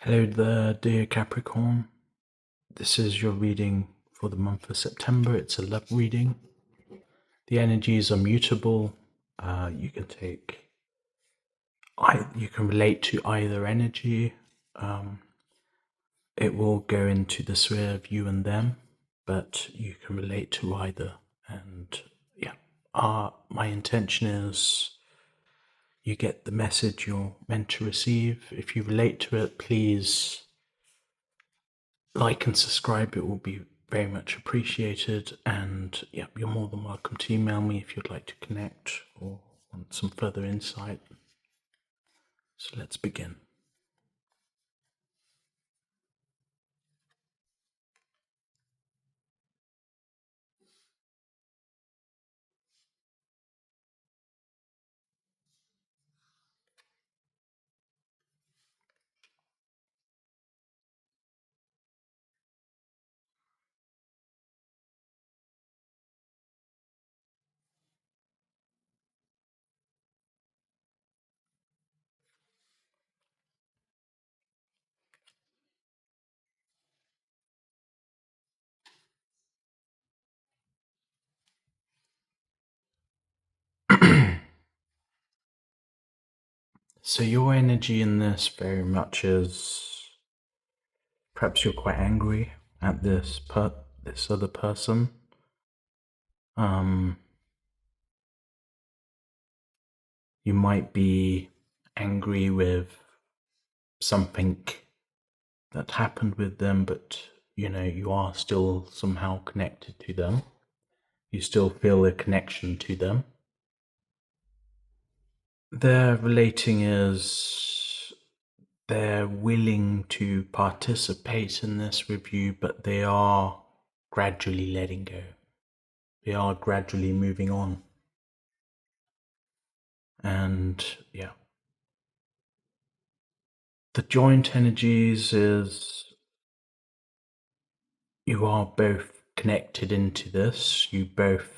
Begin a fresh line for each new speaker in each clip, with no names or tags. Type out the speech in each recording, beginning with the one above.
Hello there, dear Capricorn. This is your reading for the month of September. It's a love reading. The energies are mutable. You can relate to either energy. It will go into the sphere of you and them, but you can relate to either. And my intention is you get the message you're meant to receive. If you relate to it, please like and subscribe. It will be very much appreciated. And you're more than welcome to email me if you'd like to connect or want some further insight. So let's begin. So your energy in this very much is perhaps you're quite angry at this other person. You might be angry with something that happened with them, but you are still somehow connected to them. You still feel a connection to them. Their relating is they're willing to participate in this with you, but they are gradually letting go. They are gradually moving on. And the joint energies is you are both connected into this. You both,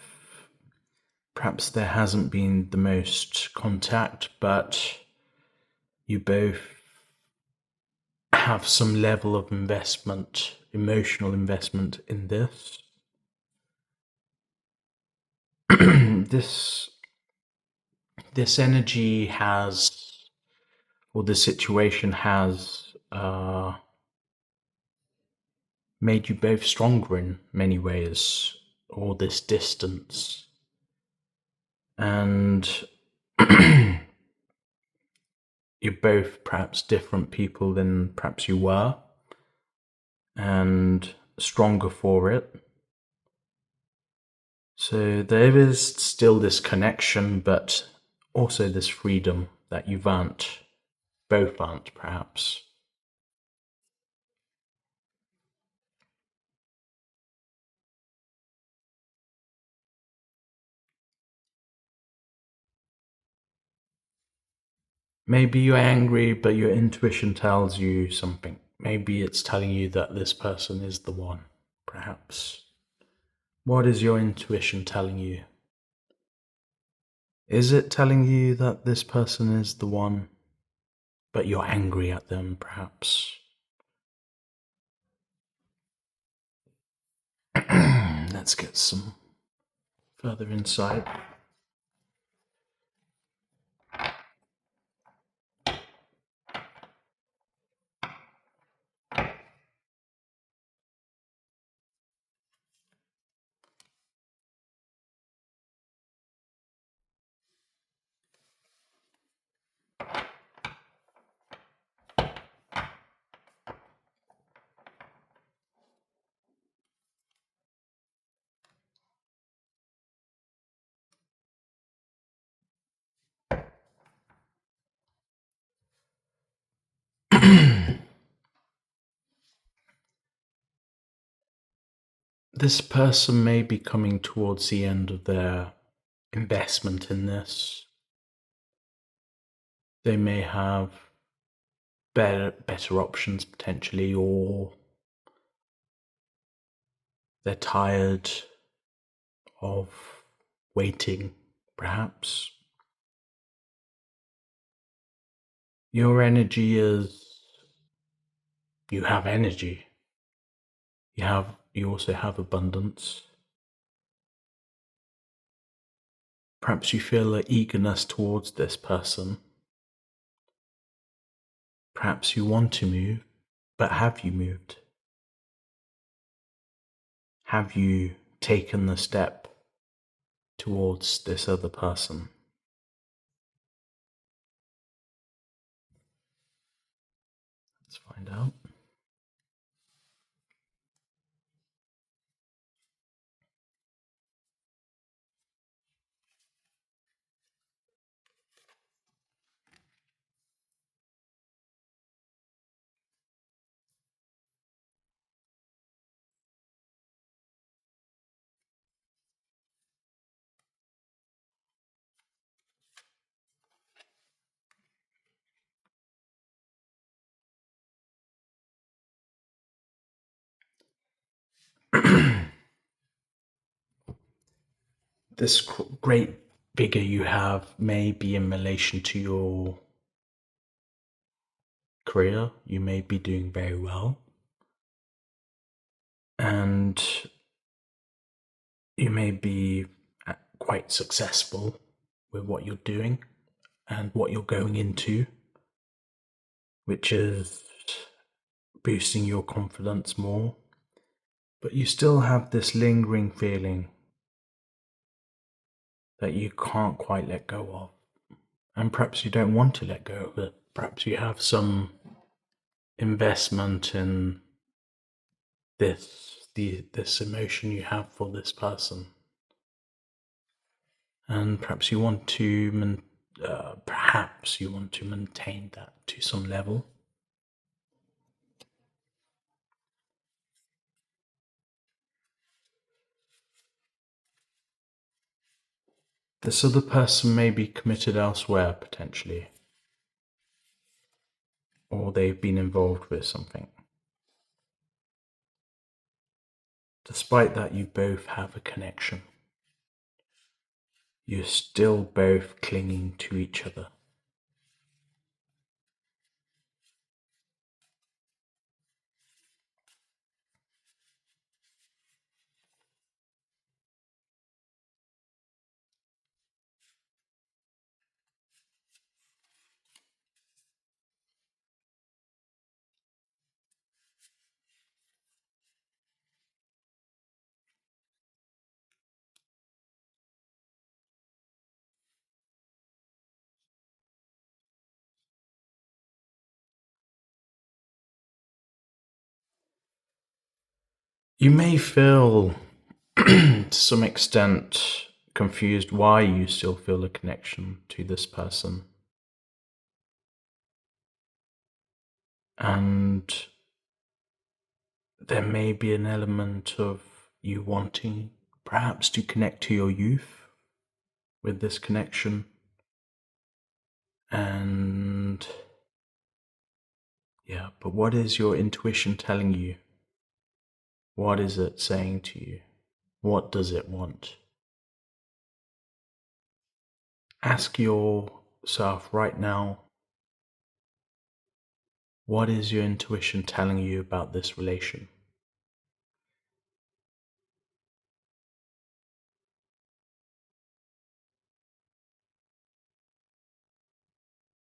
perhaps there hasn't been the most contact, but you both have some level of investment, emotional investment in this. This energy has, or the situation has, made you both stronger in many ways, or this distance. And you're both perhaps different people than perhaps you were, and stronger for it. So there is still this connection, but also this freedom that you both aren't perhaps. Maybe you're angry, but your intuition tells you something. Maybe it's telling you that this person is the one, perhaps. What is your intuition telling you? Is it telling you that this person is the one, but you're angry at them, perhaps? Let's get some further insight. This person may be coming towards the end of their investment in this. They may have better options potentially, or they're tired of waiting, perhaps. Your energy is You have energy. You also have abundance. Perhaps you feel an eagerness towards this person. Perhaps you want to move, but have you moved? Have you taken the step towards this other person? Let's find out. This great figure you have may be in relation to your career. You may be doing very well, and you may be quite successful with what you're doing and what you're going into, which is boosting your confidence more. But you still have this lingering feeling that you can't quite let go of. And perhaps you don't want to let go of it. Perhaps you have some investment in this emotion you have for this person. And perhaps you want to maintain that to some level. This other person may be committed elsewhere potentially, or they've been involved with something. Despite that, you both have a connection. You're still both clinging to each other. You may feel, to some extent, confused why you still feel a connection to this person. And there may be an element of you wanting perhaps to connect to your youth with this connection. And yeah, but what is your intuition telling you? What is it saying to you? What does it want? Ask yourself right now, what is your intuition telling you about this relation?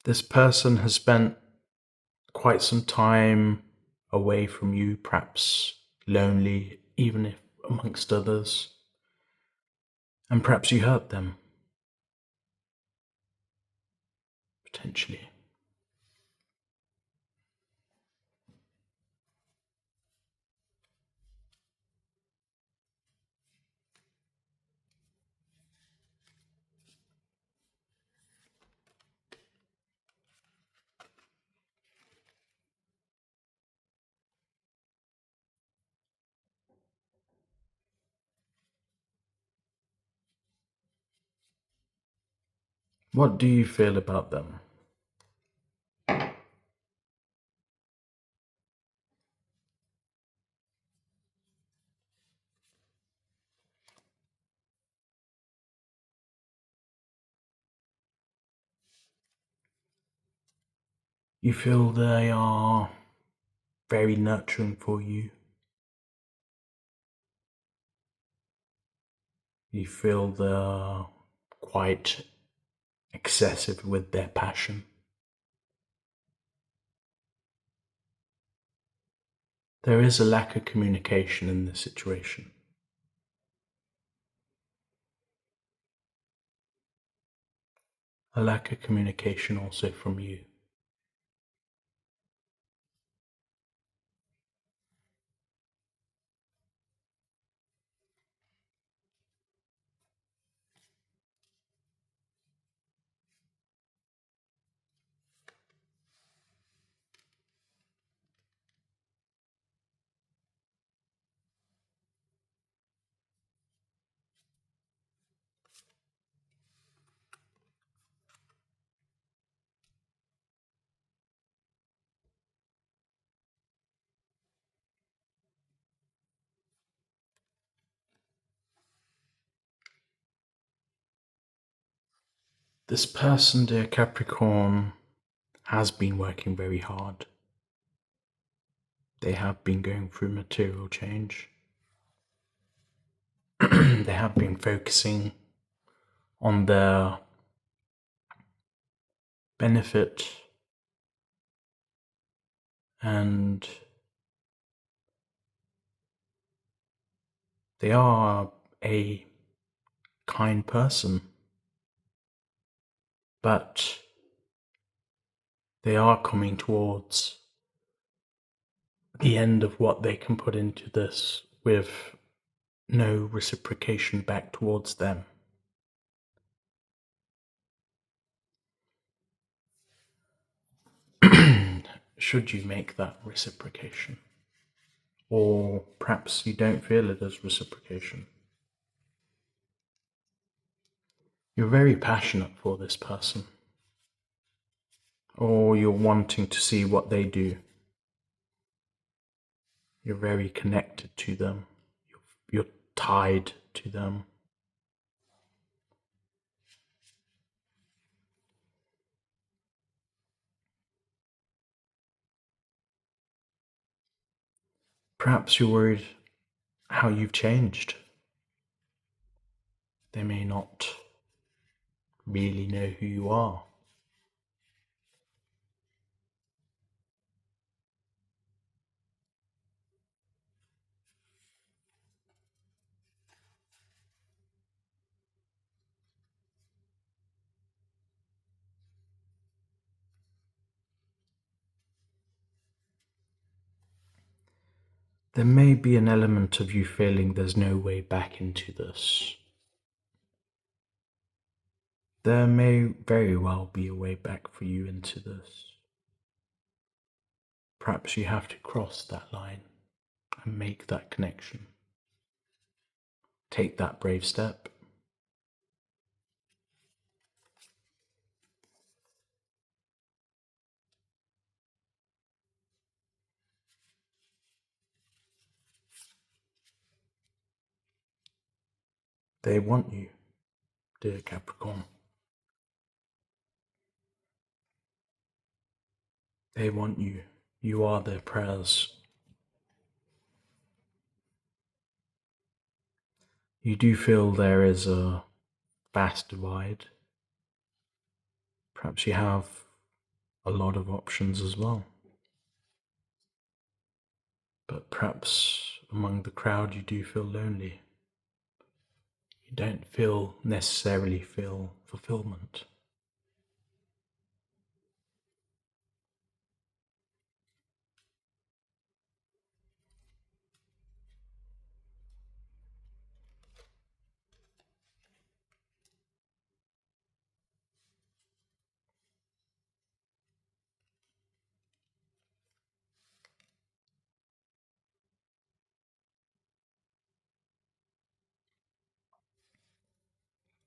This person has spent quite some time away from you, perhaps lonely, even if amongst others, and perhaps you hurt them, potentially. What do you feel about them? You feel they are very nurturing for you. You feel they're quite excessive with their passion. There is a lack of communication in this situation. A lack of communication also from you. This person, dear Capricorn, has been working very hard. They have been going through material change. They have been focusing on their benefit and they are a kind person, but they are coming towards the end of what they can put into this with no reciprocation back towards them. Should you make that reciprocation? Or perhaps you don't feel it as reciprocation. You're very passionate for this person. Or you're wanting to see what they do. You're very connected to them. You're tied to them. Perhaps you're worried how you've changed. They may not really know who you are. There may be an element of you feeling there's no way back into this. There may very well be a way back for you into this. Perhaps you have to cross that line and make that connection. Take that brave step. They want you, dear Capricorn. They want you. You are their prayers. You do feel there is a vast divide. Perhaps you have a lot of options as well. But perhaps among the crowd you do feel lonely. You don't necessarily feel fulfillment.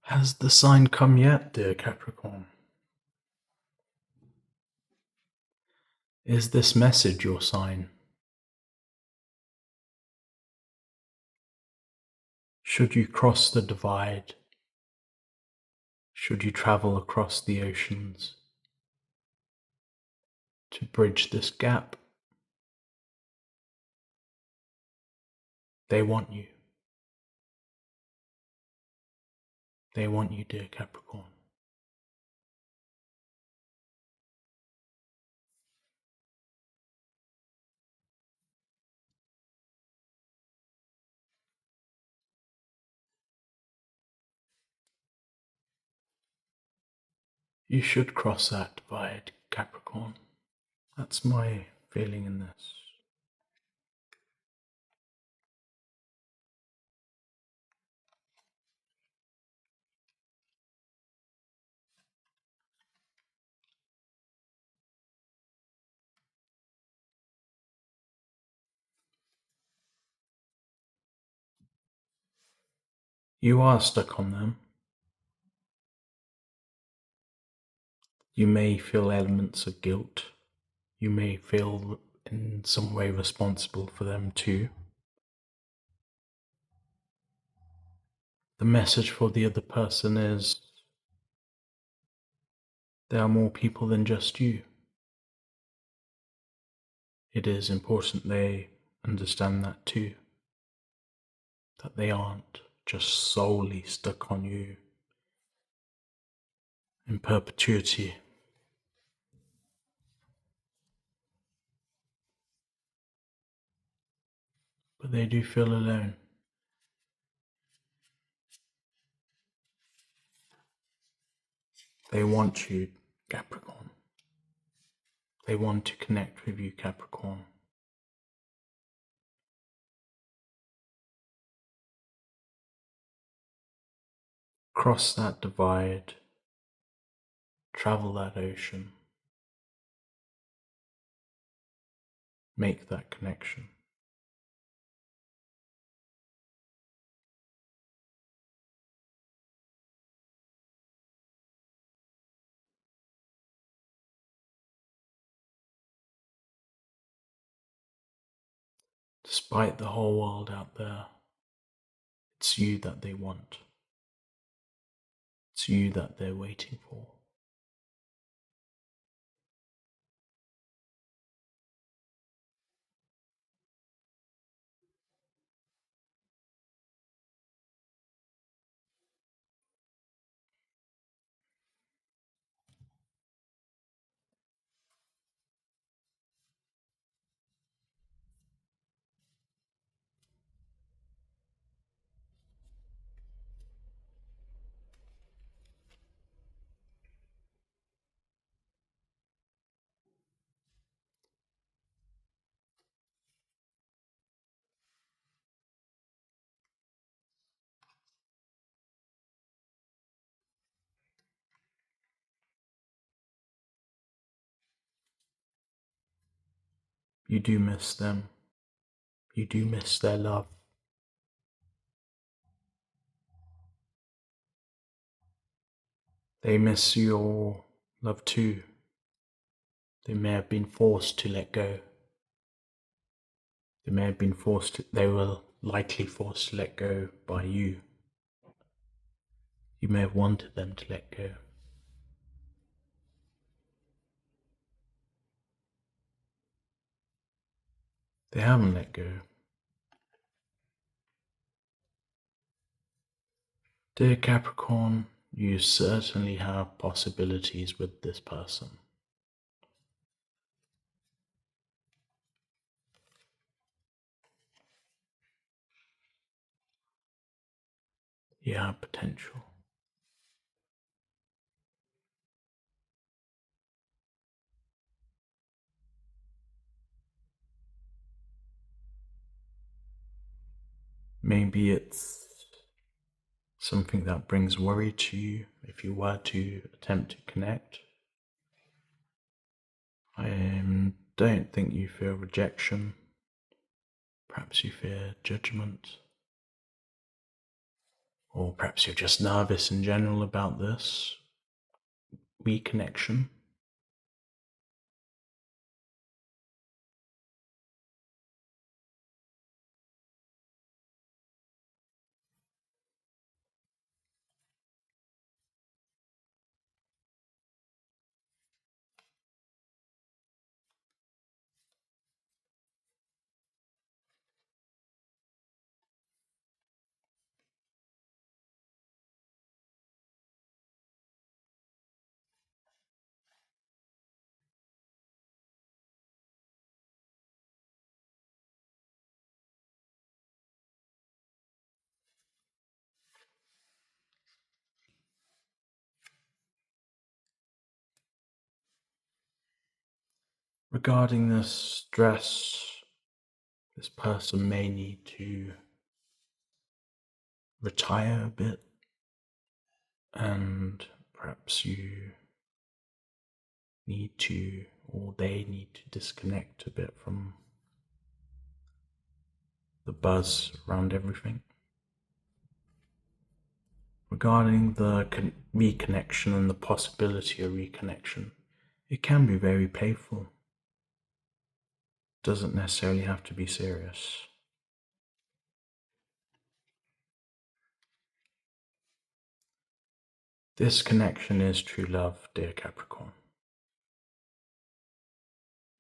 Has the sign come yet, dear Capricorn? Is this message your sign? Should you cross the divide? Should you travel across the oceans to bridge this gap? They want you. They want you, dear Capricorn. You should cross that divide, Capricorn. That's my feeling in this. You are stuck on them. You may feel elements of guilt. You may feel in some way responsible for them too. The message for the other person is there are more people than just you. It is important they understand that too. That they aren't just solely stuck on you in perpetuity. But they do feel alone. They want you, Capricorn. They want to connect with you, Capricorn. Cross that divide. Travel that ocean. Make that connection. Despite the whole world out there, it's you that they want. It's you that they're waiting for. You do miss them. You do miss their love. They miss your love too. They may have been forced to let go. They were likely forced to let go by you. You may have wanted them to let go. They haven't let go. Dear Capricorn, you certainly have possibilities with this person. You have potential. Maybe it's something that brings worry to you if you were to attempt to connect. I don't think you fear rejection. Perhaps you fear judgment. Or perhaps you're just nervous in general about this reconnection. Regarding this stress, this person may need to retire a bit, and perhaps you need to, or they need to disconnect a bit from the buzz around everything. Regarding the reconnection and the possibility of reconnection, it can be very playful. Doesn't necessarily have to be serious. This connection is true love, dear Capricorn.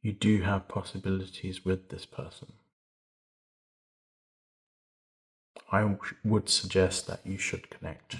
You do have possibilities with this person. I would suggest that you should connect.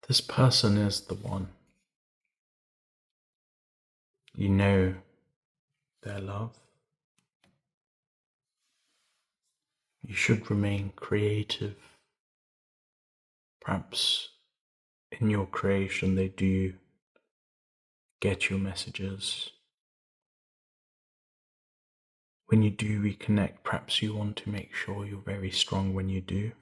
This person is the one. You know their love. You should remain creative. Perhaps in your creation they do get your messages. When you do reconnect, perhaps you want to make sure you're very strong when you do.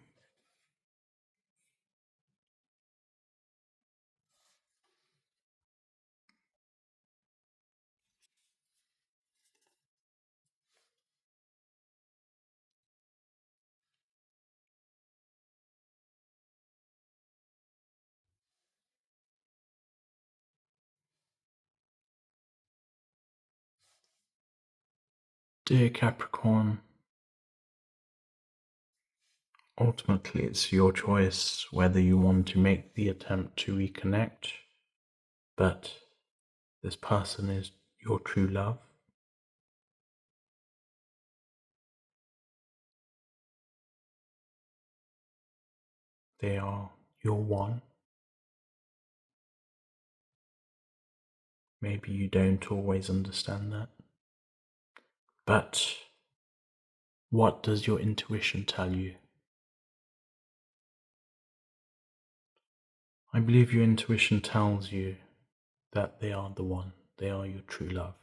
Dear Capricorn, ultimately it's your choice whether you want to make the attempt to reconnect, but this person is your true love. They are your one. Maybe you don't always understand that, but what does your intuition tell you? I believe your intuition tells you that they are the one. They are your true love.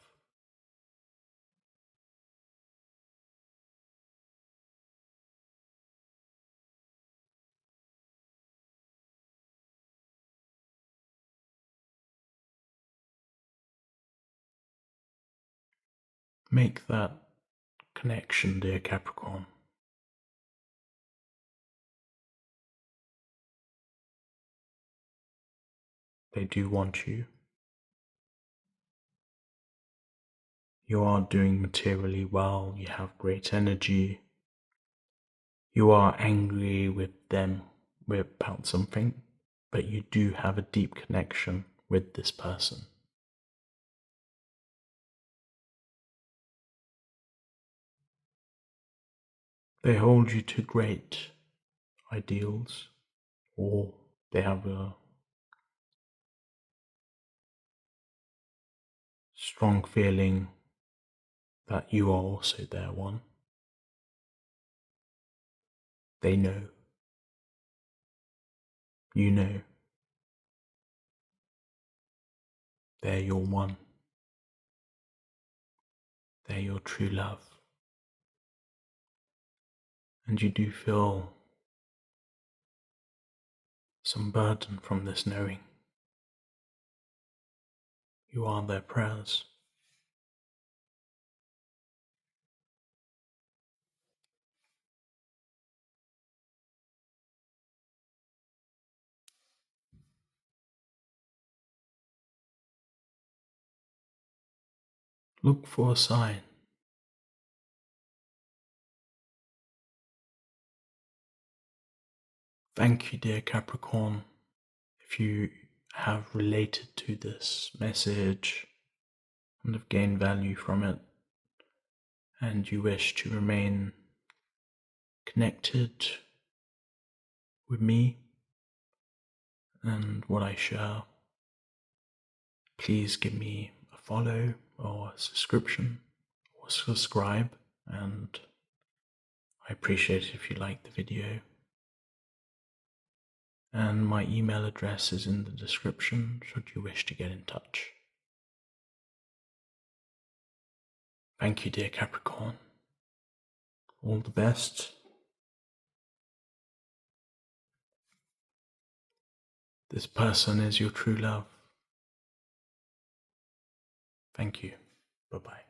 Make that connection, dear Capricorn. They do want you. You are doing materially well. You have great energy. You are angry with them about something, but you do have a deep connection with this person. They hold you to great ideals, or they have a strong feeling that you are also their one. They know. You know. They're your one. They're your true love. And you do feel some burden from this knowing. You are their prayers. Look for a sign. Thank you, dear Capricorn. If you have related to this message and have gained value from it, and you wish to remain connected with me and what I share, please give me a follow or a subscription or subscribe, and I appreciate it if you like the video. And my email address is in the description should you wish to get in touch. Thank you, dear Capricorn. All the best. This person is your true love. Thank you. Bye-bye.